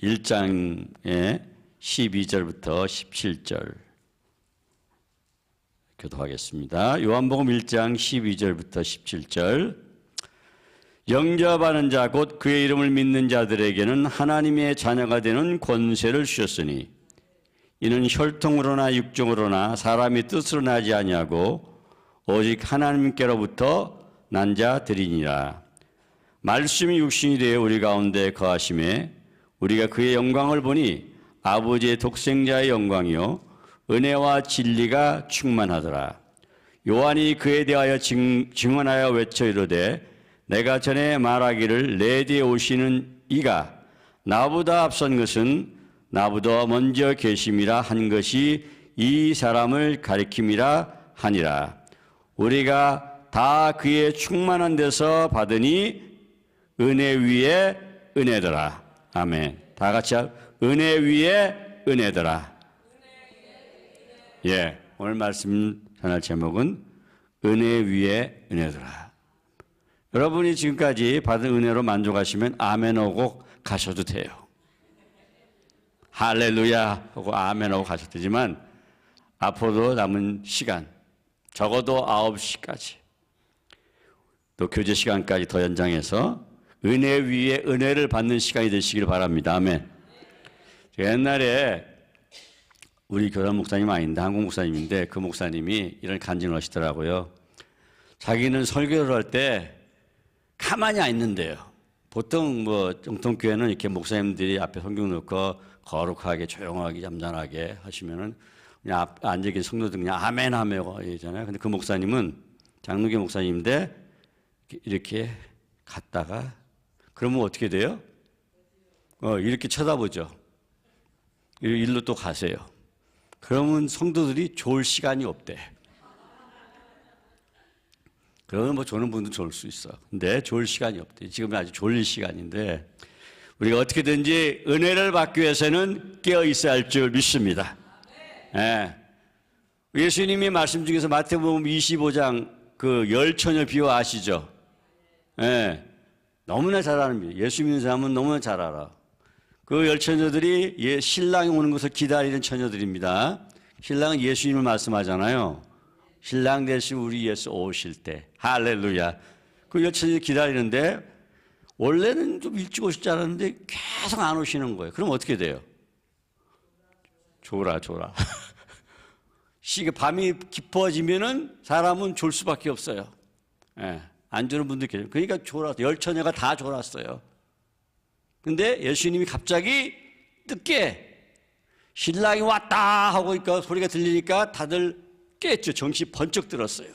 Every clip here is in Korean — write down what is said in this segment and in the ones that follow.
1장의 12절부터 17절 교도하겠습니다. 요한복음 1장 12절부터 17절. 영접하는 자 곧 그의 이름을 믿는 자들에게는 하나님의 자녀가 되는 권세를 주셨으니 이는 혈통으로나 육종으로나 사람의 뜻으로 나지 아니하고 오직 하나님께로부터 난 자들이니라. 말씀이 육신이 되어 우리 가운데 거하심에 우리가 그의 영광을 보니 아버지의 독생자의 영광이요 은혜와 진리가 충만하더라. 요한이 그에 대하여 증언하여 외쳐 이르되 내가 전에 말하기를 내 뒤에 오시는 이가 나보다 앞선 것은 나보다 먼저 계심이라 한 것이 이 사람을 가리킴이라 하니라. 우리가 다 그의 충만한 데서 받으니 은혜 위에 은혜더라. 아멘. 다 같이 은혜 위에 은혜더라. 예, 오늘 말씀 전할 제목은 은혜 위에 은혜더라. 여러분이 지금까지 받은 은혜로 만족하시면 아멘 하고 가셔도 돼요. 할렐루야 하고 아멘 하고 가셔도 되지만 앞으로도 남은 시간 적어도 9시까지 또 교제 시간까지 더 연장해서 은혜 위에 은혜를 받는 시간이 되시길 바랍니다. 아멘. 옛날에 우리 교단 목사님 아닌데 한국 목사님인데 그 목사님이 이런 간증을 하시더라고요. 자기는 설교를 할 때 가만히 안 있는데요. 보통 뭐 정통교회는 이렇게 목사님들이 앞에 성경 놓고 거룩하게 조용하게 잠잠하게 하시면은 그냥 앞에 앉아 계신 성도들 그냥 아멘 하며 이러잖아요. 근데 그 목사님은 장로교 목사님인데 이렇게 갔다가 그러면 어떻게 돼요? 이렇게 쳐다보죠. 일로 또 가세요. 그러면 성도들이 좋을 시간이 없대. 그러면 뭐 조는 분도 좋을 수 있어. 근데 좋을 시간이 없대. 지금은 아주 졸릴 시간인데 우리가 어떻게든지 은혜를 받기 위해서는 깨어 있어야 할 줄 믿습니다. 예. 예수님이 말씀 중에서 마태복음 25장 그 열처녀 비유 아시죠? 예. 너무나 잘 아는 비유. 예수 믿는 사람은 너무나 잘 알아. 그 열처녀들이 신랑이 오는 것을 기다리는 처녀들입니다. 신랑은 예수님을 말씀하잖아요. 신랑 대신 우리 예수 오실 때 할렐루야. 그 열처녀들이 기다리는데 원래는 좀 일찍 오실 줄 알았는데 계속 안 오시는 거예요. 그럼 어떻게 돼요? 졸아. 밤이 깊어지면은 사람은 졸 수밖에 없어요. 예, 안 졸은 분들 계세요. 그러니까 열처녀가 다 졸았어요. 근데 예수님이 갑자기 늦게 신랑이 왔다 하고 소리가 들리니까 다들 깼죠. 정신이 번쩍 들었어요.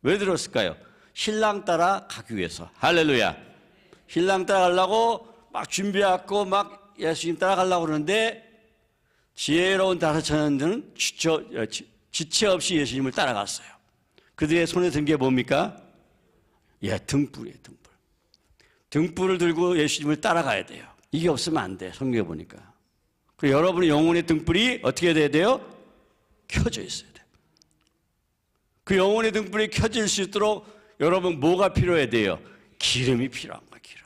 왜 들었을까요? 신랑 따라 가기 위해서. 할렐루야. 신랑 따라 가려고 막 준비하고 막 예수님 따라 가려고 그러는데 지혜로운 다섯 처녀들은 지체 없이 예수님을 따라갔어요. 그들의 손에 든 게 뭡니까? 예, 등불이에요, 등불. 등불을 들고 예수님을 따라가야 돼요. 이게 없으면 안 돼, 성경에 보니까. 그리고 여러분의 영혼의 등불이 어떻게 돼야 돼요? 켜져 있어야 돼요. 그 영혼의 등불이 켜질 수 있도록 여러분 뭐가 필요해야 돼요? 기름이 필요한 거예요, 기름.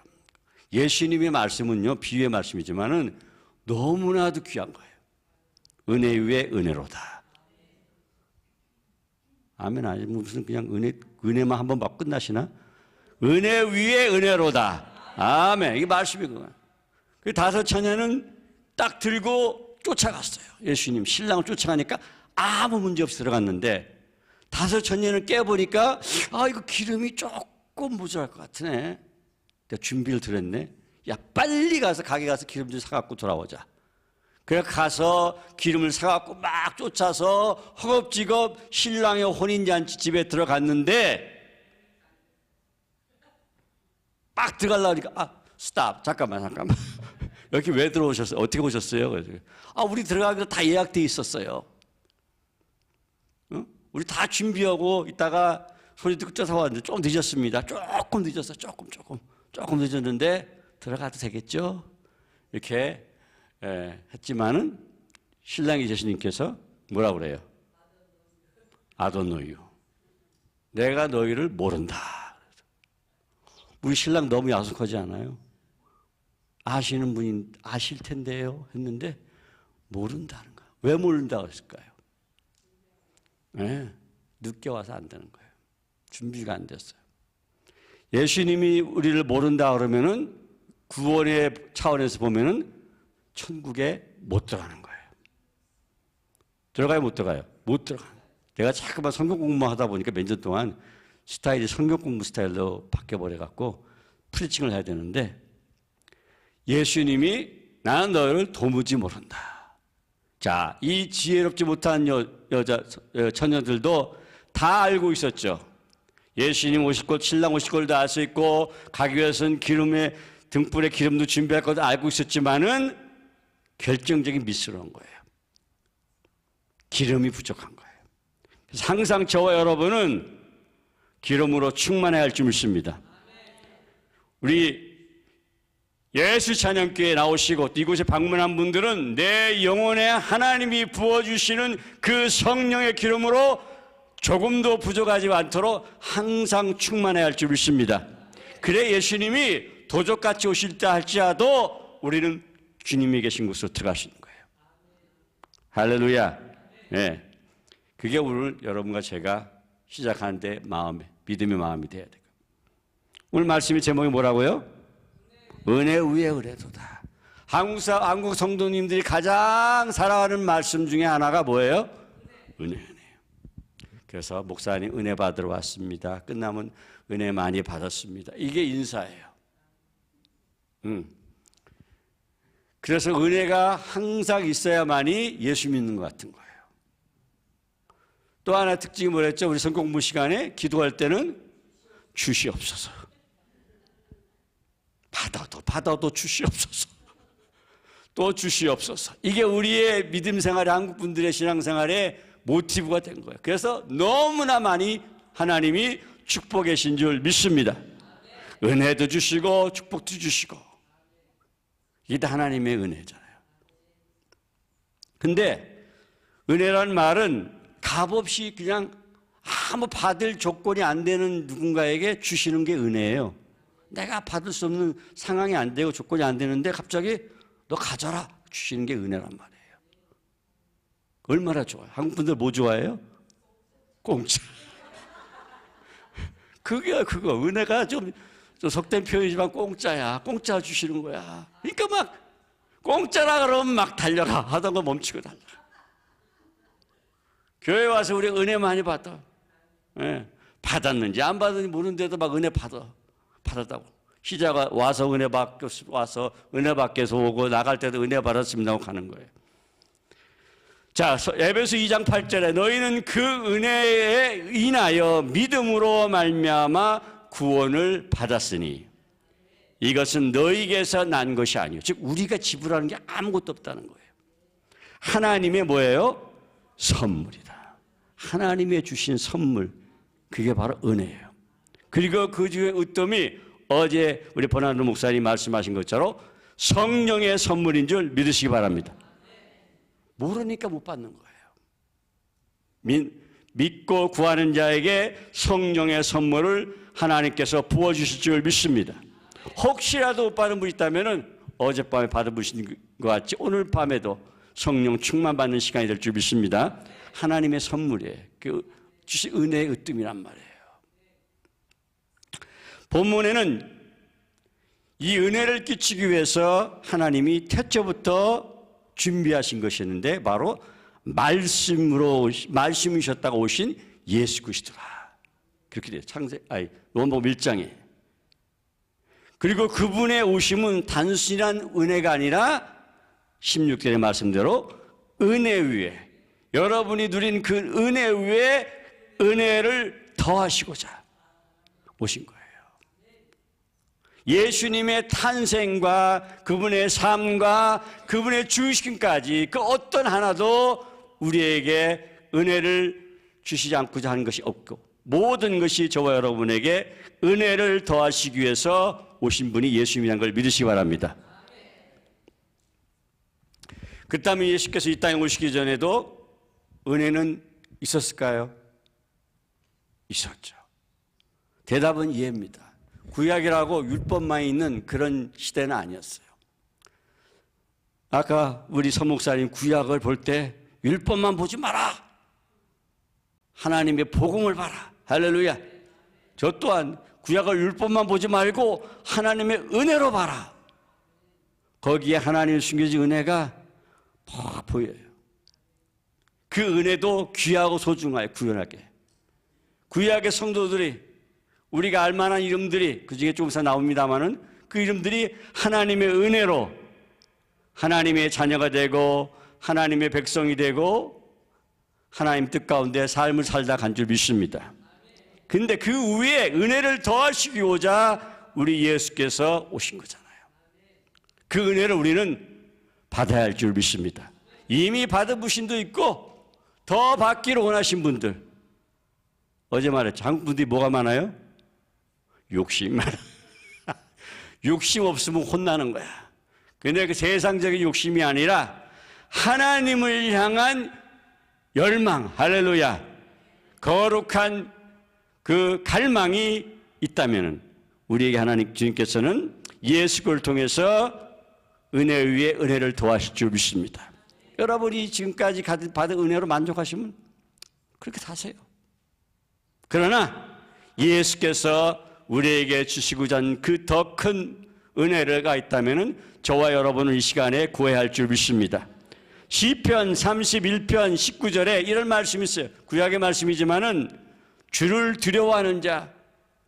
예수님의 말씀은요, 비유의 말씀이지만은 너무나도 귀한 거예요. 은혜 위에 은혜로다. 아멘. 아니 무슨 그냥 은혜만 한번 받고 끝나시나? 은혜 위에 은혜로다. 아멘. 이게 말씀이구나. 그 다섯 처녀는 딱 들고 쫓아갔어요. 예수님 신랑을 쫓아가니까 아무 문제 없이 들어갔는데 다섯 처녀는 깨보니까 이거 기름이 조금 모자랄 것 같으네. 내가 준비를 들었네. 야, 빨리 가서 가게 가서 기름 좀 사갖고 돌아오자. 그래 가서 기름을 사갖고 막 쫓아서 허겁지겁 신랑의 혼인잔치 집에 들어갔는데 막 들어가려니까 스탑 잠깐만 여기 왜 들어오셨어요? 어떻게 오셨어요? 그래서 우리 들어가기로 다 예약돼 있었어요. 우리 다 준비하고 있다가 소리 듣고 쫓아왔는데 좀 늦었습니다. 조금 늦었어. 조금 늦었는데 들어가도 되겠죠? 이렇게 했지만은 신랑이 예수님께서 뭐라 그래요? 아도노유. 내가 너희를 모른다. 우리 신랑 너무 야속하지 않아요? 아시는 분이 아실 텐데요 했는데 모른다는 거예요. 왜 모른다고 했을까요? 네, 늦게 와서 안 되는 거예요. 준비가 안 됐어요. 예수님이 우리를 모른다 그러면은 구원의 차원에서 보면은 천국에 못 들어가는 거예요. 들어가요, 못 들어가요? 못 들어가요. 내가 자꾸만 성경 공부만 하다 보니까 몇 년 동안 스타일이 성경 공부 스타일로 바뀌어버려갖고 프리칭을 해야 되는데 예수님이 나는 너를 도무지 모른다. 자, 이 지혜롭지 못한 처녀들도 다 알고 있었죠. 예수님 오실 것, 신랑 오실 걸도 알 수 있고 가기 위해서는 기름에 등불에 기름도 준비할 것도 알고 있었지만은 결정적인 미스러운 거예요. 기름이 부족한 거예요. 그래서 항상 저와 여러분은 기름으로 충만해야 할 줄 믿습니다. 우리 예수 찬양교회에 나오시고 이곳에 방문한 분들은 내 영혼에 하나님이 부어주시는 그 성령의 기름으로 조금도 부족하지 않도록 항상 충만해야 할 줄 믿습니다. 그래 예수님이 도적같이 오실 때 할지라도 우리는 주님이 계신 곳으로 들어가시는 거예요. 할렐루야. 네. 그게 오늘 여러분과 제가 시작하는데 믿음의 마음이 돼야 돼요. 오늘 말씀의 제목이 뭐라고요? 은혜 위에 은혜도다. 한국 성도님들이 가장 사랑하는 말씀 중에 하나가 뭐예요? 은혜예요. 그래서 목사님 은혜 받으러 왔습니다. 끝나면 은혜 많이 받았습니다. 이게 인사예요. 그래서 은혜가 항상 있어야만이 예수 믿는 것 같은 거예요. 또 하나 특징이 뭐랬죠? 우리 성경 공부 시간에 기도할 때는 주시옵소서. 받아도 주시옵소서. 또 주시옵소서. 이게 우리의 믿음 생활에 한국 분들의 신앙 생활에 모티브가 된 거예요. 그래서 너무나 많이 하나님이 축복해 주신 줄 믿습니다. 은혜도 주시고 축복도 주시고 이게 다 하나님의 은혜잖아요. 근데 은혜란 말은 값없이 그냥 아무 받을 조건이 안 되는 누군가에게 주시는 게 은혜예요. 내가 받을 수 없는 상황이 안 되고 조건이 안 되는데 갑자기 너 가져라 주시는 게 은혜란 말이에요. 얼마나 좋아요. 한국 분들 뭐 좋아해요? 공짜. 그거 은혜가 좀 속된 표현이지만 공짜야. 공짜 주시는 거야. 그러니까 막 공짜라 그러면 막 달려가. 하던 거 멈추고 달려가. 교회 와서 우리 은혜 많이 받아. 예. 받았는지 안 받았는지 모르는데도 막 은혜 받았다고. 시자가 와서 은혜 받고 와서 은혜 받게서 오고 나갈 때도 은혜 받았습니다 하고 가는 거예요. 자, 에베소 2장 8절에 너희는 그 은혜에 인하여 믿음으로 말미암아 구원을 받았으니 이것은 너희에게서 난 것이 아니요. 즉 우리가 지불하는 게 아무것도 없다는 거예요. 하나님의 뭐예요? 선물이다. 하나님의 주신 선물, 그게 바로 은혜예요. 그리고 그 중에 으뜸이 어제 우리 버나드 목사님 말씀하신 것처럼 성령의 선물인 줄 믿으시기 바랍니다. 모르니까 못 받는 거예요. 믿고 구하는 자에게 성령의 선물을 하나님께서 부어주실 줄 믿습니다. 혹시라도 못 받은 분 있다면 어젯밤에 받아보신 것 같이 오늘 밤에도 성령 충만받는 시간이 될 줄 믿습니다. 하나님의 선물이에요. 그 주신 은혜의 으뜸이란 말이에요. 본문에는 이 은혜를 끼치기 위해서 하나님이 태초부터 준비하신 것이었는데 바로 말씀이셨다가 오신 예수 그리스도라. 그렇게 돼요. 요한복음 1장에. 그리고 그분의 오심은 단순한 은혜가 아니라 16절의 말씀대로 은혜 위에 여러분이 누린 그 은혜 위에 은혜를 더하시고자 오신 거예요. 예수님의 탄생과 그분의 삶과 그분의 죽으심까지 그 어떤 하나도 우리에게 은혜를 주시지 않고자 하는 것이 없고 모든 것이 저와 여러분에게 은혜를 더하시기 위해서 오신 분이 예수님이라는 걸 믿으시기 바랍니다. 그렇다면 예수께서 이 땅에 오시기 전에도 은혜는 있었을까요? 있었죠. 대답은 이해입니다. 구약이라고 율법만 있는 그런 시대는 아니었어요. 아까 우리 서목사님 구약을 볼 때 율법만 보지 마라. 하나님의 복음을 봐라. 할렐루야. 저 또한 구약을 율법만 보지 말고 하나님의 은혜로 봐라. 거기에 하나님의 숨겨진 은혜가 막 보여요. 그 은혜도 귀하고 소중하게 구현하게. 구약의 성도들이 우리가 알만한 이름들이 그중에 조금씩 나옵니다마는 그 이름들이 하나님의 은혜로 하나님의 자녀가 되고 하나님의 백성이 되고 하나님 뜻 가운데 삶을 살다 간 줄 믿습니다. 근데 그 위에 은혜를 더하시고자 우리 예수께서 오신 거잖아요. 그 은혜를 우리는 받아야 할 줄 믿습니다. 이미 받은 분도 있고 더 받기를 원하신 분들. 어제 말했죠. 한국 분들이 뭐가 많아요? 욕심 많아. 욕심 없으면 혼나는 거야. 근데 그 세상적인 욕심이 아니라 하나님을 향한 열망, 할렐루야. 거룩한 그 갈망이 있다면 우리에게 하나님 주님께서는 예수 그리스도를 통해서 은혜 위에 은혜를 더하실 줄 믿습니다. 여러분이 지금까지 받은 은혜로 만족하시면 그렇게 사세요. 그러나 예수께서 우리에게 주시고자 하는 그 더 큰 은혜가 있다면 저와 여러분은 이 시간에 구해야 할 줄 믿습니다. 시편 31편 19절에 이런 말씀이 있어요. 구약의 말씀이지만은 주를 두려워하는 자,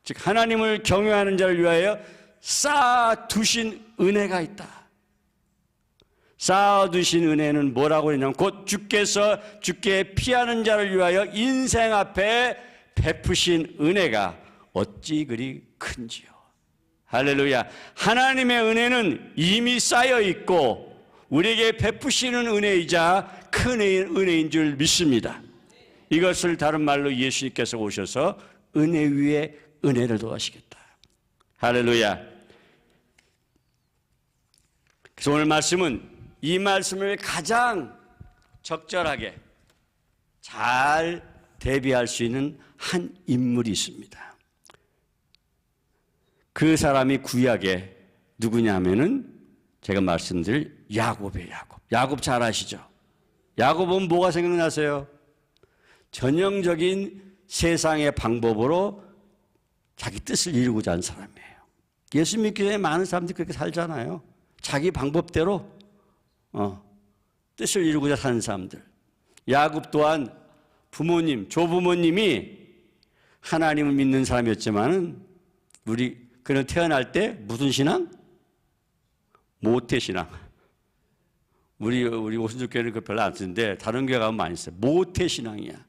즉 하나님을 경외하는 자를 위하여 쌓아두신 은혜가 있다. 쌓아두신 은혜는 뭐라고 했냐면 곧 주께서 주께 피하는 자를 위하여 인생 앞에 베푸신 은혜가 어찌 그리 큰지요. 할렐루야. 하나님의 은혜는 이미 쌓여 있고 우리에게 베푸시는 은혜이자 큰 은혜인 줄 믿습니다. 이것을 다른 말로 예수님께서 오셔서 은혜 위에 은혜를 더하시겠다. 할렐루야. 그래서 오늘 말씀은 이 말씀을 가장 적절하게 잘 대비할 수 있는 한 인물이 있습니다. 그 사람이 구약에 누구냐 하면은 제가 말씀드릴 야곱이에요. 야곱 잘 아시죠? 야곱은 뭐가 생각나세요? 전형적인 세상의 방법으로 자기 뜻을 이루고자 하는 사람이에요. 예수 믿기 전에 많은 사람들이 그렇게 살잖아요. 자기 방법대로 뜻을 이루고자 사는 사람들. 야곱 또한 부모님, 조부모님이 하나님을 믿는 사람이었지만은 그는 태어날 때 무슨 신앙? 모태신앙. 우리 오순절교회는 그 별로 안 쓰는데 다른 교회 가면 많이 써요. 모태신앙이야.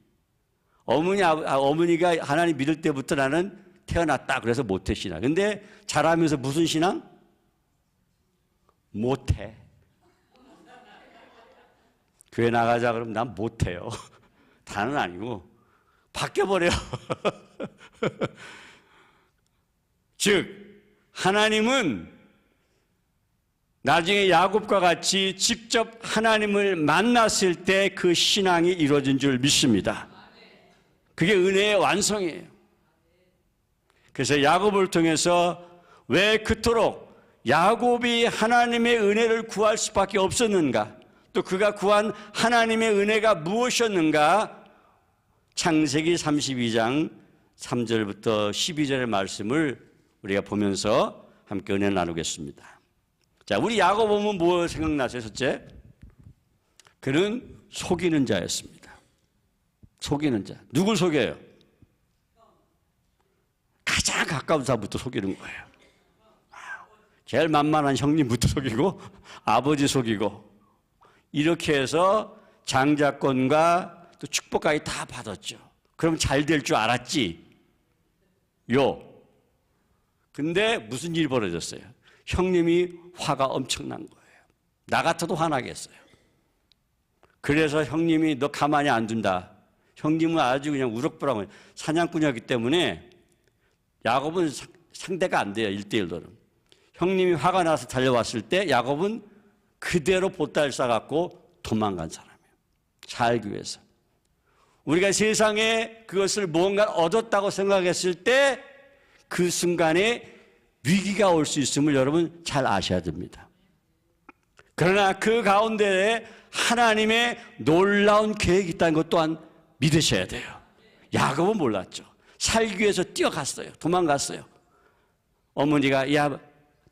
어머니가 하나님 믿을 때부터 나는 태어났다. 그래서 모태신앙. 근데 자라면서 무슨 신앙? 모태. 교회 나가자 그러면 난 못해요. 다는 아니고 바뀌어버려. 즉 하나님은 나중에 야곱과 같이 직접 하나님을 만났을 때 그 신앙이 이루어진 줄 믿습니다. 그게 은혜의 완성이에요. 그래서 야곱을 통해서 왜 그토록 야곱이 하나님의 은혜를 구할 수밖에 없었는가? 또 그가 구한 하나님의 은혜가 무엇이었는가? 창세기 32장 3절부터 12절의 말씀을 우리가 보면서 함께 은혜 나누겠습니다. 자, 우리 야곱 보면 뭐 생각나세요? 첫째, 그는 속이는 자였습니다. 속이는 자. 누굴 속여요? 가장 가까운 사람부터 속이는 거예요. 제일 만만한 형님부터 속이고 아버지 속이고 이렇게 해서 장자권과 또 축복까지 다 받았죠. 그럼 잘 될 줄 알았지? 근데 무슨 일이 벌어졌어요? 형님이 화가 엄청난 거예요. 나 같아도 화나겠어요. 그래서 형님이 너 가만히 안 둔다. 형님은 아주 그냥 우럭부락을 사냥꾼이었기 때문에 야곱은 상대가 안 돼요. 1대1로는. 형님이 화가 나서 달려왔을 때 야곱은 그대로 보따리를 싸갖고 도망간 사람이에요. 살기 위해서. 우리가 세상에 그것을 무언가 얻었다고 생각했을 때 그 순간에 위기가 올 수 있음을 여러분 잘 아셔야 됩니다. 그러나 그 가운데에 하나님의 놀라운 계획이 있다는 것 또한 믿으셔야 돼요. 야곱은 몰랐죠. 살기 위해서 뛰어갔어요. 도망갔어요. 어머니가 야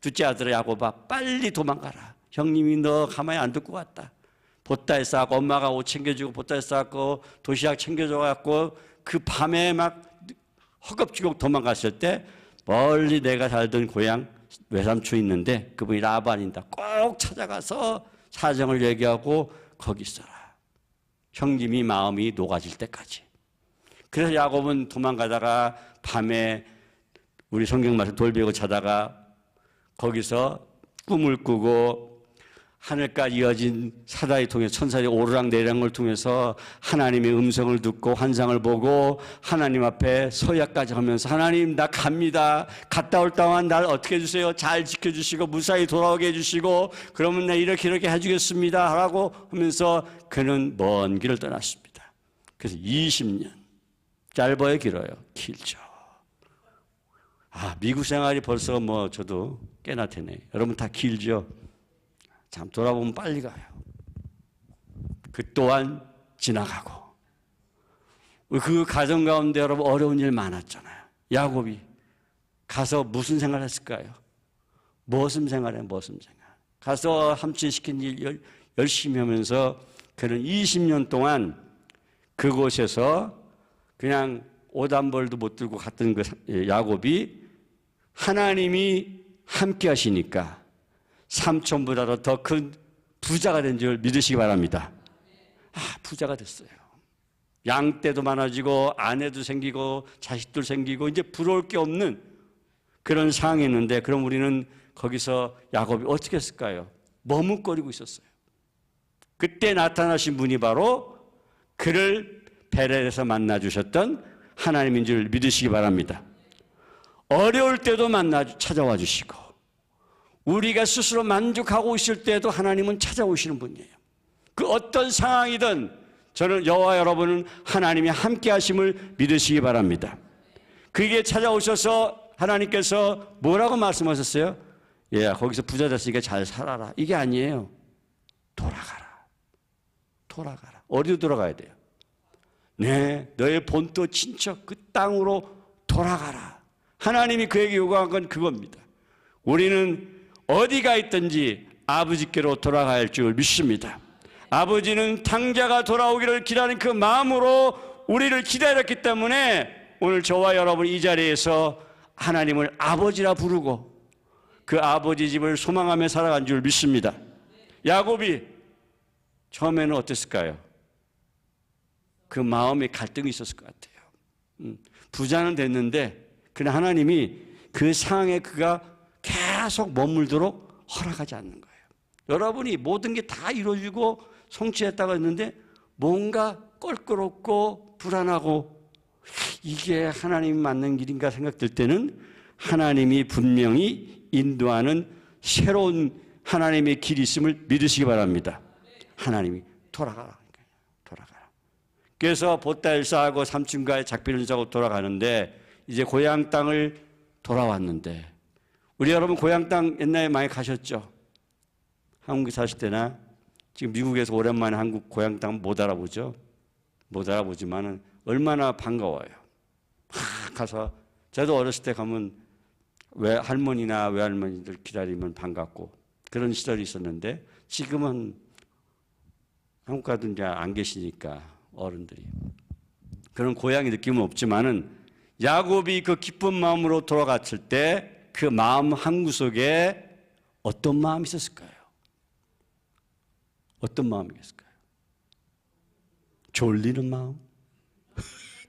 둘째 아들아 야곱아 빨리 도망가라. 형님이 너 가만히 안 둘 것 같다. 보따리 싸고 엄마가 옷 챙겨주고 보따리 싸고 도시락 챙겨줘갖고 그 밤에 막 허겁지겁 도망갔을 때 멀리 내가 살던 고향 외삼촌 있는데 그분이 라반이다. 꼭 찾아가서 사정을 얘기하고 거기 있어라. 형님이 마음이 녹아질 때까지. 그래서 야곱은 도망가다가 밤에 우리 성경 말씀 돌베고 자다가 거기서 꿈을 꾸고 하늘까지 이어진 사다리 통해 천사들이 오르락내리락을 통해서 하나님의 음성을 듣고 환상을 보고 하나님 앞에 서약까지 하면서 하나님 나 갑니다. 갔다 올 동안 날 어떻게 해주세요. 잘 지켜주시고 무사히 돌아오게 해주시고 그러면 나 이렇게 해주겠습니다 하라고 하면서 그는 먼 길을 떠났습니다. 그래서 20년 짧아요 길어요? 길죠. 미국 생활이 벌써 저도 꽤나 되네. 여러분 다 길죠. 참 돌아보면 빨리 가요. 그 또한 지나가고 그 가정 가운데 여러분 어려운 일 많았잖아요. 야곱이 가서 무슨 생활을 했을까요? 머슴 생활에 머슴 생활. 가서 삼촌 시킨 일 열심히 하면서 그는 20년 동안 그곳에서 그냥 옷 한 벌도 못 들고 갔던 그 야곱이 하나님이 함께 하시니까 삼촌보다도 더 큰 부자가 된 줄 믿으시기 바랍니다. 부자가 됐어요. 양떼도 많아지고 아내도 생기고 자식들 생기고 이제 부러울 게 없는 그런 상황이 있는데 그럼 우리는 거기서 야곱이 어떻게 했을까요? 머뭇거리고 있었어요. 그때 나타나신 분이 바로 그를 베델에서 만나주셨던 하나님인 줄 믿으시기 바랍니다. 어려울 때도 찾아와 주시고 우리가 스스로 만족하고 있을 때도 하나님은 찾아오시는 분이에요. 그 어떤 상황이든 저는 저와 여러분은 하나님이 함께 하심을 믿으시기 바랍니다. 그게 찾아오셔서 하나님께서 뭐라고 말씀하셨어요? 거기서 부자 됐으니까 잘 살아라. 이게 아니에요. 돌아가라. 어디로 돌아가야 돼요? 네, 너의 본토 친척 그 땅으로 돌아가라. 하나님이 그에게 요구한 건 그겁니다. 우리는 어디가 있든지 아버지께로 돌아가야 할 줄 믿습니다. 아버지는 탕자가 돌아오기를 기다리는 그 마음으로 우리를 기다렸기 때문에 오늘 저와 여러분 이 자리에서 하나님을 아버지라 부르고 그 아버지 집을 소망하며 살아간 줄 믿습니다. 야곱이 처음에는 어땠을까요? 그 마음에 갈등이 있었을 것 같아요. 부자는 됐는데 그러나 하나님이 그 상황에 그가 계속 머물도록 허락하지 않는 거예요. 여러분이 모든 게 다 이루어지고 성취했다고 했는데 뭔가 껄끄럽고 불안하고 이게 하나님이 맞는 길인가 생각될 때는 하나님이 분명히 인도하는 새로운 하나님의 길이 있음을 믿으시기 바랍니다. 하나님이 돌아가라. 그래서 보따리를 싸고 삼촌과의 작별을 싸고 돌아가는데 이제 고향 땅을 돌아왔는데 우리 여러분 고향 땅 옛날에 많이 가셨죠? 한국에 사실 때나 지금 미국에서 오랜만에 한국 고향 땅 못 알아보죠? 못 알아보지만은 얼마나 반가워요. 가서 저도 어렸을 때 가면 할머니나 외할머니들 기다리면 반갑고 그런 시절이 있었는데 지금은 한국 가도 이제 안 계시니까 어른들이 그런 고향의 느낌은 없지만은 야곱이 그 기쁜 마음으로 돌아갔을 때 그 마음 한구석에 어떤 마음이 있었을까요? 어떤 마음이었을까요? 졸리는 마음?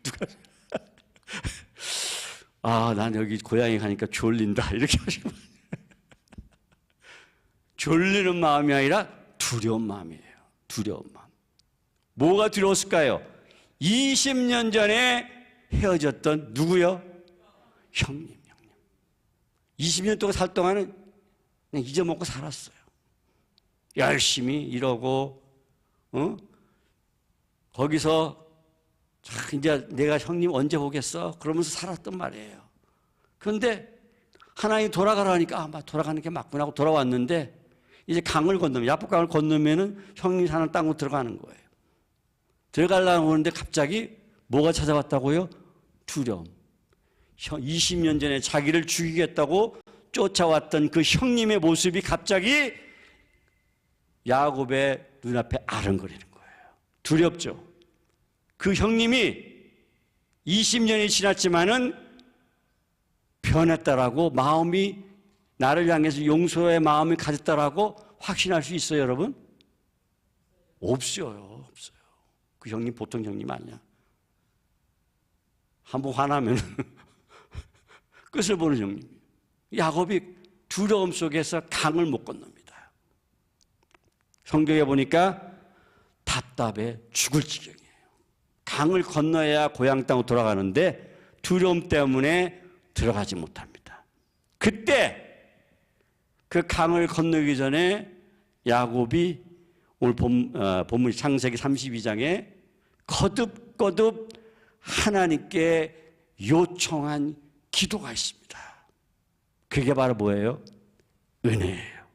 누가? 난 여기 고향에 가니까 졸린다 이렇게 하시면 졸리는 마음이 아니라 두려운 마음이에요. 두려운 마음. 뭐가 두려웠을까요? 20년 전에 헤어졌던 누구요? 형님. 20년 동안 살 동안은 그냥 잊어먹고 살았어요. 열심히 일하고 거기서 이제 내가 형님 언제 보겠어? 그러면서 살았단 말이에요. 그런데 하나님 돌아가라니까 돌아가는 게 맞구나 하고 돌아왔는데 이제 강을 건너면, 야복강을 건너면은 형님 사는 땅으로 들어가는 거예요. 들어가려고 하는데 갑자기 뭐가 찾아왔다고요? 두려움. 20년 전에 자기를 죽이겠다고 쫓아왔던 그 형님의 모습이 갑자기 야곱의 눈앞에 아른거리는 거예요. 두렵죠. 그 형님이 20년이 지났지만은 변했다라고, 마음이 나를 향해서 용서의 마음이 가졌다라고 확신할 수 있어요, 여러분? 없어요. 없어요. 그 형님 보통 형님 아니야. 한번 화나면 끝을 보는 형님이에요. 야곱이 두려움 속에서 강을 못 건넙니다. 성경에 보니까 답답해 죽을 지경이에요. 강을 건너야 고향 땅으로 돌아가는데 두려움 때문에 들어가지 못합니다. 그때 그 강을 건너기 전에 야곱이 오늘 본문 창세기 32장에 거듭거듭 하나님께 요청한 기도가 있습니다. 그게 바로 뭐예요? 은혜예요.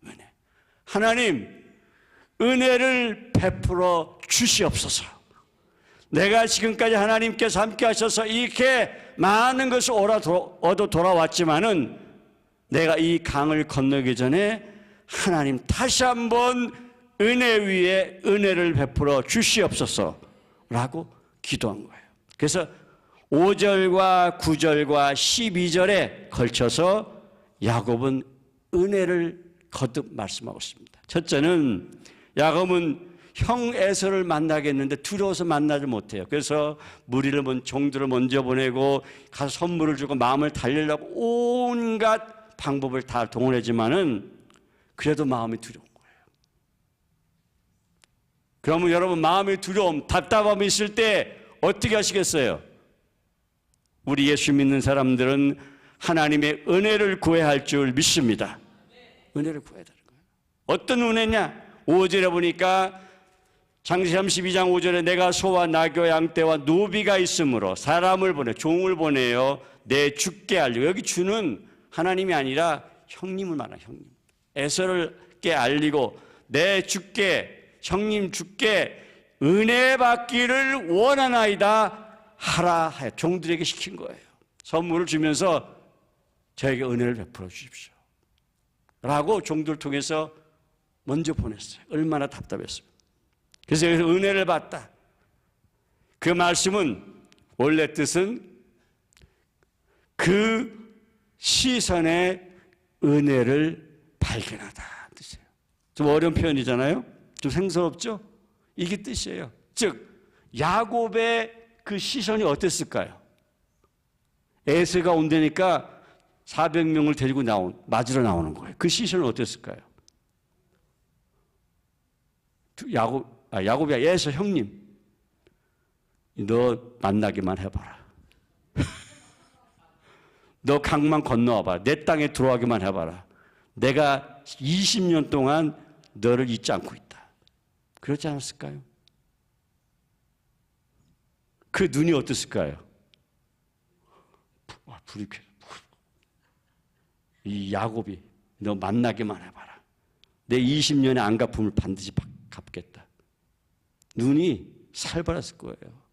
은혜. 하나님, 은혜를 베풀어 주시옵소서. 내가 지금까지 하나님께서 함께 하셔서 이렇게 많은 것을 얻어 돌아왔지만은 내가 이 강을 건너기 전에 하나님 다시 한번 은혜 위에 은혜를 베풀어 주시옵소서 라고 기도한 거예요. 그래서 5절과 9절과 12절에 걸쳐서 야곱은 은혜를 거듭 말씀하고 있습니다. 첫째는 야곱은 형 에서를 만나겠는데 두려워서 만나지 못해요. 그래서 무리를 종들을 먼저 보내고 가서 선물을 주고 마음을 달리려고 온갖 방법을 다 동원하지만은 그래도 마음이 두려운 거예요. 그러면 여러분, 마음의 두려움, 답답함이 있을 때 어떻게 하시겠어요? 우리 예수 믿는 사람들은 하나님의 은혜를 구해야 할 줄 믿습니다. 은혜를 구해야 되는 거예요. 어떤 은혜냐? 5절에 보니까 창세기 32장 5절에 내가 소와 나귀와 양떼와 노비가 있으므로 사람을 보내, 종을 보내요. 내 주께 알리고, 여기 주는 하나님이 아니라 형님을 말하는 형님. 에서를께 알리고 내 주께, 형님 주께 은혜 받기를 원하나이다 하라 하여 종들에게 시킨 거예요. 선물을 주면서 저에게 은혜를 베풀어 주십시오 라고 종들을 통해서 먼저 보냈어요. 얼마나 답답했습니까? 그래서 여기서 은혜를 받다. 그 말씀은 원래 뜻은 그 시선의 은혜를 발견하다 뜻이에요. 좀 어려운 표현이잖아요. 좀 생소롭죠? 이게 뜻이에요. 즉 야곱의 그 시선이 어땠을까요? 에서가 온다니까 400명을 데리고 맞으러 나오는 거예요. 그 시선은 어땠을까요? 야곱이 에서 형님, 너 만나기만 해봐라. 너 강만 건너와봐. 내 땅에 들어가기만 해봐라. 내가 20년 동안 너를 잊지 않고 있다. 그렇지 않았을까요? 그 눈이 어땠을까요? 불이 켜져. 이 야곱이 너 만나기만 해봐라. 내 20년의 안갚음을 반드시 갚겠다. 눈이 살벌했을 거예요.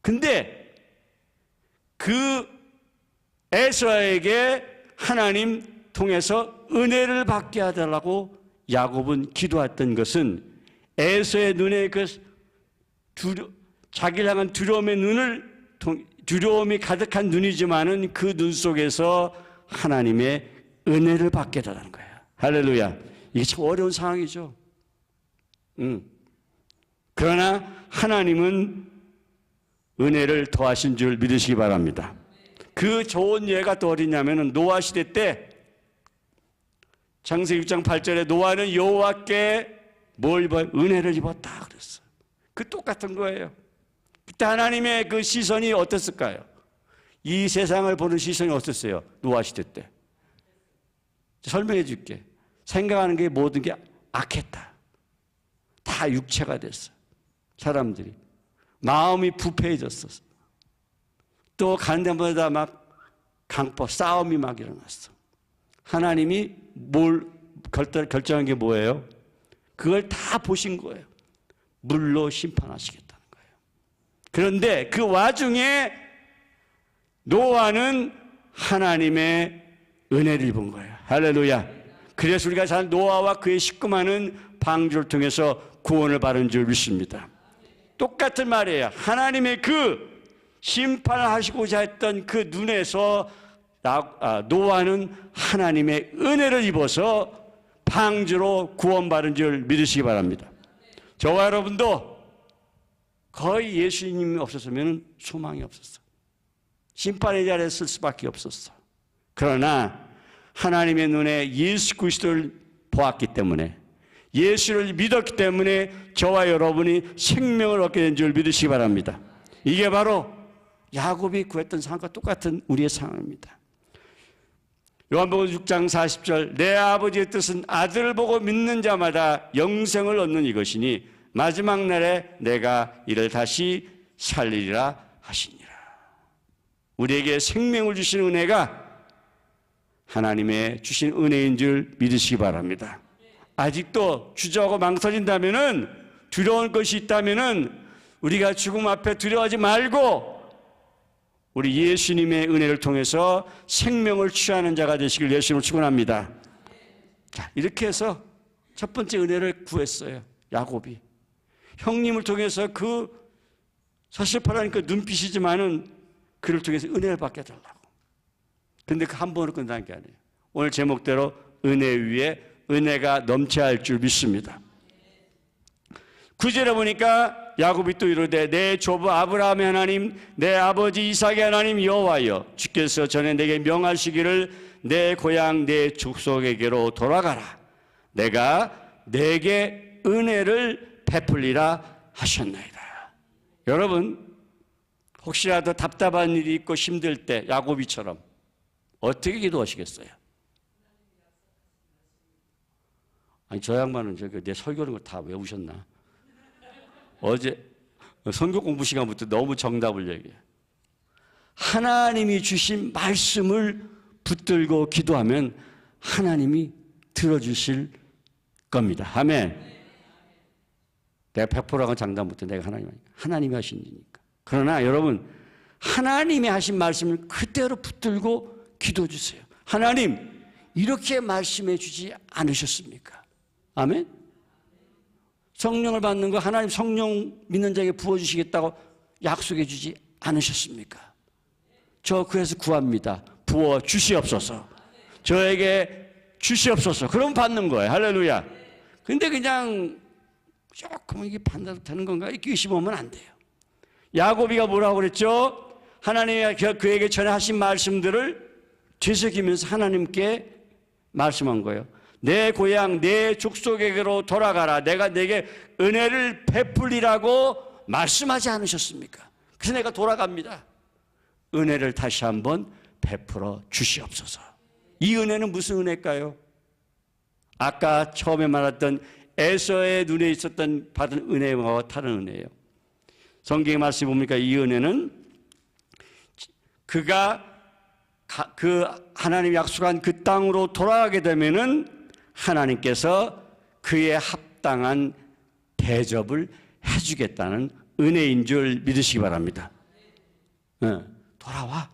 근데 그 에서에게 하나님 통해서 은혜를 받게 하달라고 야곱은 기도했던 것은 에서의 눈에 그 자기를 향한 두려움이 가득한 눈이지만은 그 눈 속에서 하나님의 은혜를 받게 해달라는 거예요. 할렐루야. 이게 참 어려운 상황이죠. 그러나 하나님은 은혜를 더하신 줄 믿으시기 바랍니다. 그 좋은 예가 또 어디냐면은 노아 시대 때 창세기 6장 8절에 노아는 여호와께 뭘 입어요? 은혜를 입었다 그랬어요. 그 똑같은 거예요. 그때 하나님의 그 시선이 어땠을까요? 이 세상을 보는 시선이 어땠어요? 노아 시대 때. 설명해 줄게. 생각하는 게 모든 게 악했다. 다 육체가 됐어. 사람들이. 마음이 부패해졌었어. 또 가는 데마다 막 강포, 싸움이 막 일어났어. 하나님이 뭘 결정한 게 뭐예요? 그걸 다 보신 거예요. 물로 심판하시겠다는 거예요. 그런데 그 와중에 노아는 하나님의 은혜를 입은 거예요. 할렐루야. 그래서 우리가 잘 노아와 그의 식구만은 방주를 통해서 구원을 받은 줄 믿습니다. 똑같은 말이에요. 하나님의 그 심판을 하시고자 했던 그 눈에서 노아는 하나님의 은혜를 입어서 방주로 구원받은 줄 믿으시기 바랍니다. 저와 여러분도 거의 예수님이 없었으면 소망이 없었어. 심판의 자리에 쓸 수밖에 없었어. 그러나 하나님의 눈에 예수 그리스도를 보았기 때문에, 예수를 믿었기 때문에 저와 여러분이 생명을 얻게 된 줄 믿으시기 바랍니다. 이게 바로 야곱이 구했던 상황과 똑같은 우리의 상황입니다. 요한복음 6장 40절, 내 아버지의 뜻은 아들을 보고 믿는 자마다 영생을 얻는 이것이니 마지막 날에 내가 이를 다시 살리리라 하시니라. 우리에게 생명을 주신 은혜가 하나님의 주신 은혜인 줄 믿으시기 바랍니다. 아직도 주저하고 망설인다면은, 두려운 것이 있다면은 우리가 죽음 앞에 두려워하지 말고 우리 예수님의 은혜를 통해서 생명을 취하는 자가 되시길 예수님을 축원합니다. 자, 이렇게 해서 첫 번째 은혜를 구했어요. 야곱이 형님을 통해서 그 서슬퍼라니까 눈빛이지만은 그를 통해서 은혜를 받게 해달라고. 근데 그 한 번으로 끝난 게 아니에요. 오늘 제목대로 은혜 위에 은혜가 넘쳐야 할 줄 믿습니다. 9절에 보니까 야곱이 또 이르되 내 조부 아브라함의 하나님, 내 아버지 이삭의 하나님 여호와여, 주께서 전에 내게 명하시기를 내 고향 내 족속에게로 돌아가라. 내가 내게 은혜를 베풀리라 하셨나이다. 여러분, 혹시라도 답답한 일이 있고 힘들 때 야곱이처럼 어떻게 기도하시겠어요? 아니, 저 양반은 내 설교하는 걸 다 외우셨나? 어제 선교 공부 시간부터 너무 정답을 얘기해요. 하나님이 주신 말씀을 붙들고 기도하면 하나님이 들어주실 겁니다. 아멘. 내가 100%라고 장담 못해. 내가 하나님이 하신 일이니까. 그러나 여러분, 하나님이 하신 말씀을 그대로 붙들고 기도해 주세요. 하나님, 이렇게 말씀해 주지 않으셨습니까? 아멘. 성령을 받는 거 하나님 성령 믿는 자에게 부어주시겠다고 약속해 주지 않으셨습니까? 저 그래서 구합니다. 부어 주시옵소서. 저에게 주시옵소서. 그럼 받는 거예요. 할렐루야. 근데 그냥 조금 이게 판단도 되는 건가? 이렇게 의심하면 안 돼요. 야곱이가 뭐라고 그랬죠? 하나님이 그에게 전에 하신 말씀들을 되새기면서 하나님께 말씀한 거예요. 내 고향 내 족속에게로 돌아가라. 내가 내게 은혜를 베풀리라고 말씀하지 않으셨습니까? 그래서 내가 돌아갑니다. 은혜를 다시 한번 베풀어 주시옵소서. 이 은혜는 무슨 은혜일까요? 아까 처음에 말했던 에서의 눈에 있었던 받은 은혜와 다른 은혜예요. 성경의 말씀을 보니까 이 은혜는 그가 그 하나님이 약속한 그 땅으로 돌아가게 되면은 하나님께서 그에 합당한 대접을 해주겠다는 은혜인 줄 믿으시기 바랍니다. 돌아와.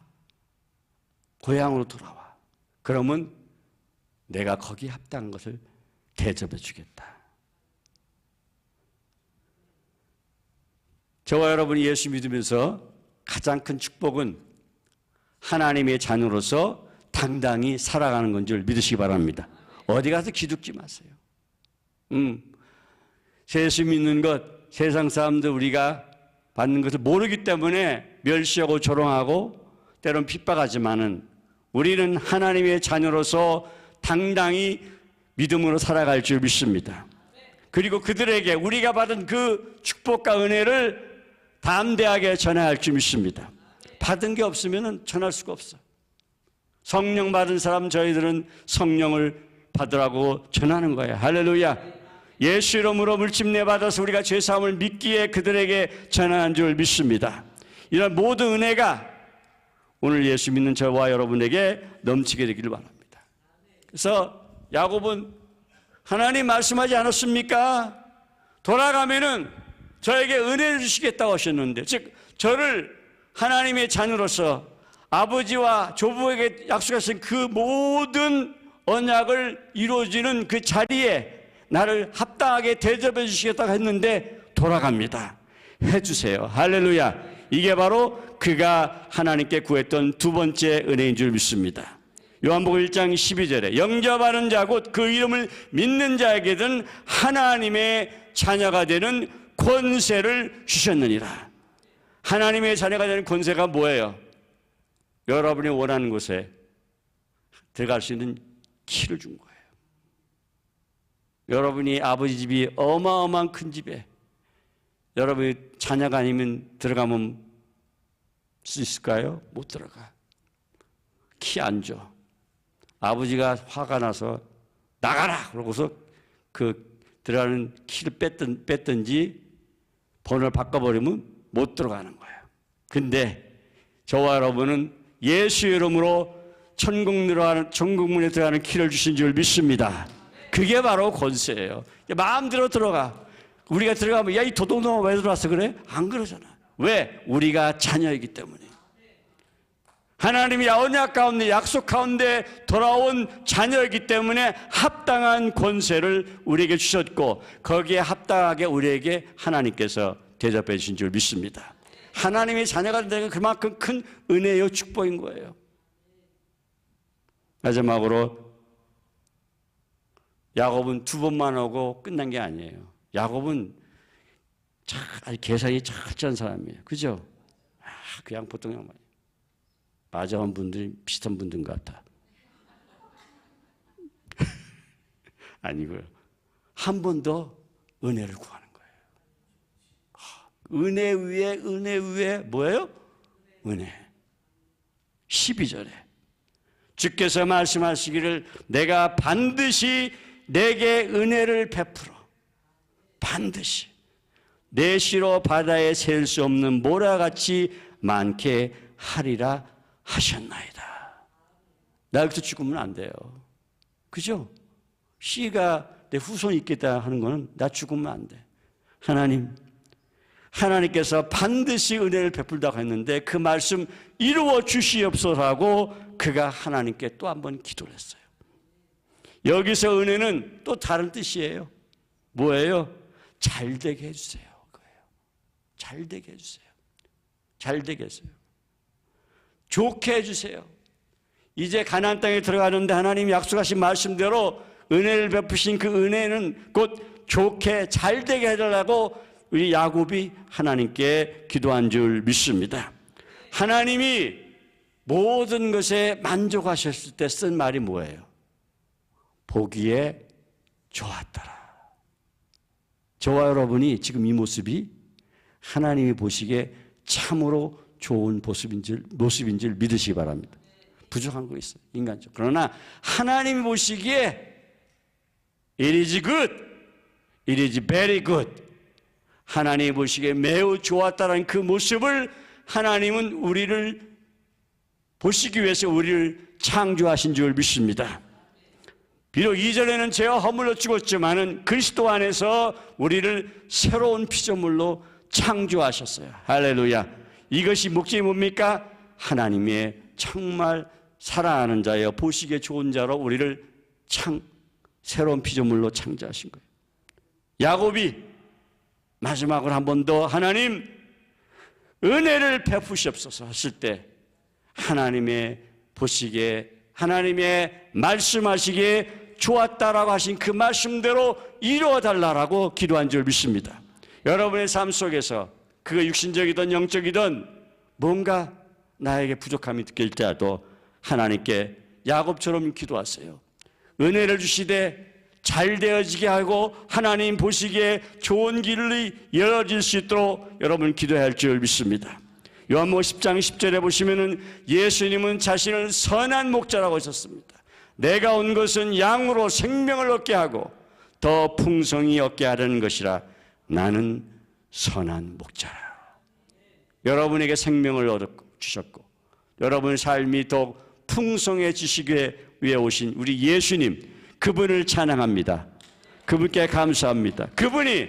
고향으로 돌아와. 그러면 내가 거기에 합당한 것을 대접해 주겠다. 저와 여러분이 예수 믿으면서 가장 큰 축복은 하나님의 자녀로서 당당히 살아가는 건 줄 믿으시기 바랍니다. 어디 가서 기죽지 마세요. 예수 믿는 것, 세상 사람들 우리가 받는 것을 모르기 때문에 멸시하고 조롱하고 때론 핍박하지만은 우리는 하나님의 자녀로서 당당히 믿음으로 살아갈 줄 믿습니다. 그리고 그들에게 우리가 받은 그 축복과 은혜를 담대하게 전해야 할 줄 믿습니다. 받은 게 없으면 전할 수가 없어. 성령 받은 사람 저희들은 성령을 받으라고 전하는 거예요. 할렐루야. 예수 이름으로 물침내 받아서 우리가 죄사함을 믿기에 그들에게 전하는 줄 믿습니다. 이런 모든 은혜가 오늘 예수 믿는 저와 여러분에게 넘치게 되기를 바랍니다. 그래서 야곱은 하나님 말씀하지 않았습니까? 돌아가면은 저에게 은혜를 주시겠다고 하셨는데, 즉 저를 하나님의 자녀로서 아버지와 조부에게 약속하신 그 모든 언약을 이루어지는 그 자리에 나를 합당하게 대접해 주시겠다고 했는데 돌아갑니다. 해주세요. 할렐루야. 이게 바로 그가 하나님께 구했던 두 번째 은혜인 줄 믿습니다. 요한복음 1장 12절에 영접하는 자 곧 그 이름을 믿는 자에게는 하나님의 자녀가 되는 권세를 주셨느니라. 하나님의 자녀가 되는 권세가 뭐예요? 여러분이 원하는 곳에 들어갈 수 있는 키를 준 거예요. 여러분이 아버지 집이 어마어마한 큰 집에 여러분이 자녀가 아니면 들어가면 수 있을까요? 못 들어가. 키 안 줘. 아버지가 화가 나서 나가라 그러고서 그 들어가는 키를 뺐든지 번호를 바꿔버리면 못 들어가는 거예요. 근데 저와 여러분은 예수 이름으로 천국문에 들어가는 키를 주신 줄 믿습니다. 그게 바로 권세예요. 마음대로 들어가. 우리가 들어가면 야, 이 도둑놈아 왜 들어왔어 그래? 안 그러잖아. 왜? 우리가 자녀이기 때문에. 하나님이 언약 가운데 약속 가운데 돌아온 자녀이기 때문에 합당한 권세를 우리에게 주셨고 거기에 합당하게 우리에게 하나님께서 대접해 주신 줄 믿습니다. 하나님의 자녀가 된다는 건 그만큼 큰 은혜요 축복인 거예요. 마지막으로 야곱은 두 번만 오고 끝난 게 아니에요. 야곱은 계산이 철저한 사람이에요. 그죠? 그냥 보통 양 맞아온 분들이 비슷한 분들 같아. 아니고요. 한 번 더 은혜를 구하는 거예요. 은혜 위에 뭐예요? 은혜. 12절에 주께서 말씀하시기를 내가 반드시 내게 은혜를 베풀어 반드시 내 시로 바다에 셀 수 없는 모래같이 많게 하리라 하셨나이다. 나 여기서 죽으면 안 돼요. 그죠? 씨가 내 후손이 있겠다 하는 거는 나 죽으면 안 돼. 하나님께서 반드시 은혜를 베풀다고 했는데 그 말씀 이루어 주시옵소서라고 그가 하나님께 또 한 번 기도를 했어요. 여기서 은혜는 또 다른 뜻이에요. 뭐예요? 잘되게 해주세요. 그거예요. 잘되게 해주세요. 잘되게 해주세요. 좋게 해주세요. 이제 가나안 땅에 들어가는데 하나님 약속하신 말씀대로 은혜를 베푸신 그 은혜는 곧 좋게 잘되게 해달라고 우리 야곱이 하나님께 기도한 줄 믿습니다. 하나님이 모든 것에 만족하셨을 때 쓴 말이 뭐예요? 보기에 좋았더라. 저와 여러분이 지금 이 모습이 하나님이 보시기에 참으로 좋은 모습인 줄 믿으시기 바랍니다. 부족한 거 있어요. 인간적. 그러나 하나님이 보시기에 it is good, it is very good. 하나님이 보시기에 매우 좋았다는 그 모습을 하나님은 우리를 보시기 위해서 우리를 창조하신 줄 믿습니다. 비록 이전에는 죄와 허물로 죽었지만은 그리스도 안에서 우리를 새로운 피조물로 창조하셨어요. 할렐루야. 이것이 목적이 뭡니까? 하나님의 정말 사랑하는 자여 보시기에 좋은 자로 우리를 새로운 피조물로 창조하신 거예요. 야곱이 마지막으로 한 번 더 하나님 은혜를 베푸시옵소서 했을 때 하나님의 보시기에 하나님의 말씀하시기에 좋았다라고 하신 그 말씀대로 이루어달라고 기도한 줄 믿습니다. 여러분의 삶 속에서 그거 육신적이든 영적이든 뭔가 나에게 부족함이 느낄지라도 하나님께 야곱처럼 기도하세요. 은혜를 주시되 잘 되어지게 하고 하나님 보시기에 좋은 길이 열어질 수 있도록 여러분 기도해야 할 줄 믿습니다. 요한복음 10장 10절에 보시면은 예수님은 자신을 선한 목자라고 하셨습니다. 내가 온 것은 양으로 생명을 얻게 하고 더 풍성히 얻게 하려는 것이라 나는 선한 목자라. 여러분에게 생명을 주셨고 여러분의 삶이 더 풍성해지시기에 위에 오신 우리 예수님, 그분을 찬양합니다. 그분께 감사합니다. 그분이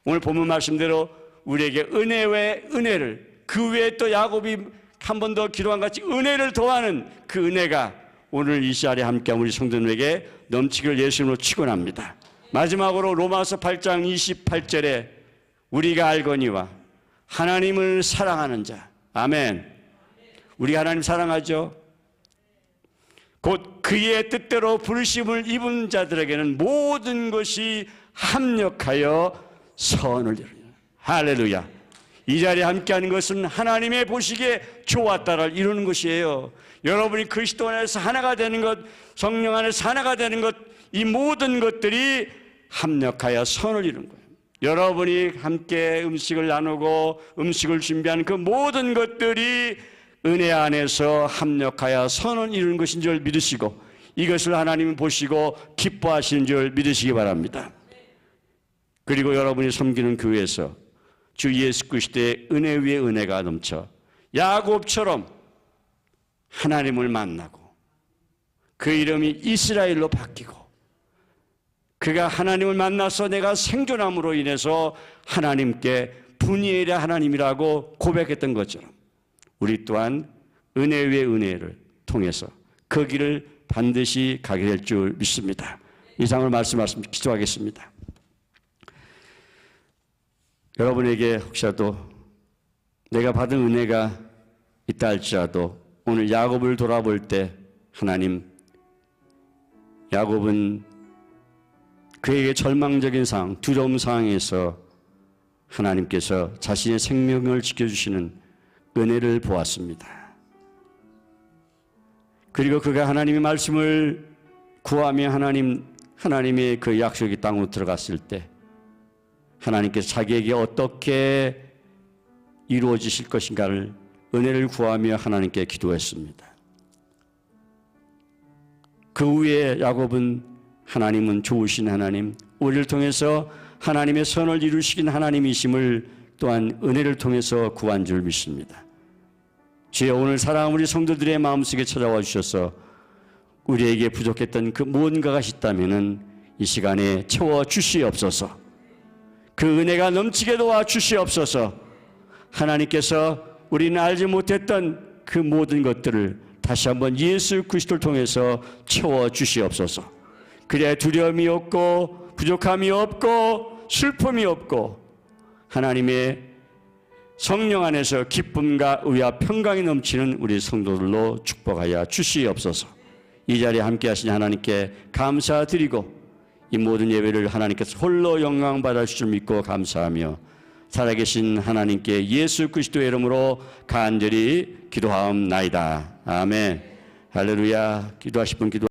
오늘 본문 말씀대로 우리에게 은혜 외 은혜를, 그 외에 또 야곱이 한 번 더 기도한 같이 은혜를 더하는 그 은혜가 오늘 이 시간에 함께한 우리 성도들에게 넘치기를 예수님으로 축원합니다. 마지막으로 로마서 8장 28절에 우리가 알거니와 하나님을 사랑하는 자, 아멘. 우리가 하나님 사랑하죠. 곧 그의 뜻대로 부르심을 입은 자들에게는 모든 것이 합력하여 선을 이루느니라. 할렐루야. 이 자리에 함께하는 것은 하나님의 보시기에 좋았다를 이루는 것이에요. 여러분이 그리스도 안에서 하나가 되는 것, 성령 안에서 하나가 되는 것, 이 모든 것들이 합력하여 선을 이루는 거예요. 여러분이 함께 음식을 나누고 음식을 준비하는 그 모든 것들이 은혜 안에서 합력하여 선을 이루는 것인 줄 믿으시고, 이것을 하나님이 보시고 기뻐하시는 줄 믿으시기 바랍니다. 그리고 여러분이 섬기는 교회에서 주 예수 그리스도의 은혜 위에 은혜가 넘쳐 야곱처럼 하나님을 만나고 그 이름이 이스라엘로 바뀌고, 그가 하나님을 만나서 내가 생존함으로 인해서 하나님께 분이엘의 하나님이라고 고백했던 것처럼 우리 또한 은혜 위에 은혜를 통해서 그 길을 반드시 가게 될 줄 믿습니다. 이상을 말씀하시면 기도하겠습니다. 여러분에게 혹시라도 내가 받은 은혜가 있다 할지라도 오늘 야곱을 돌아볼 때 하나님, 야곱은 그에게 절망적인 상황, 두려움 상황에서 하나님께서 자신의 생명을 지켜주시는 은혜를 보았습니다. 그리고 그가 하나님의 말씀을 구하며 하나님의 그 약속의 땅으로 들어갔을 때 하나님께서 자기에게 어떻게 이루어지실 것인가를 은혜를 구하며 하나님께 기도했습니다. 그 후에 야곱은 하나님은 좋으신 하나님, 우리를 통해서 하나님의 선을 이루시긴 하나님이심을 또한 은혜를 통해서 구한 줄 믿습니다. 주여, 오늘 사랑하는 우리 성도들의 마음속에 찾아와 주셔서 우리에게 부족했던 그 무언가가 있다면 이 시간에 채워 주시옵소서. 그 은혜가 넘치게 도와 주시옵소서. 하나님께서 우리는 알지 못했던 그 모든 것들을 다시 한번 예수 그리스도를 통해서 채워 주시옵소서. 그래야 두려움이 없고 부족함이 없고 슬픔이 없고 하나님의 성령 안에서 기쁨과 의와 평강이 넘치는 우리 성도들로 축복하여 주시옵소서. 이 자리에 함께 하신 하나님께 감사드리고 이 모든 예배를 하나님께서 홀로 영광 받으실 줄 믿고 감사하며 살아계신 하나님께 예수 그리스도의 이름으로 간절히 기도하옵나이다. 아멘. 할렐루야. 기도하실 분 기도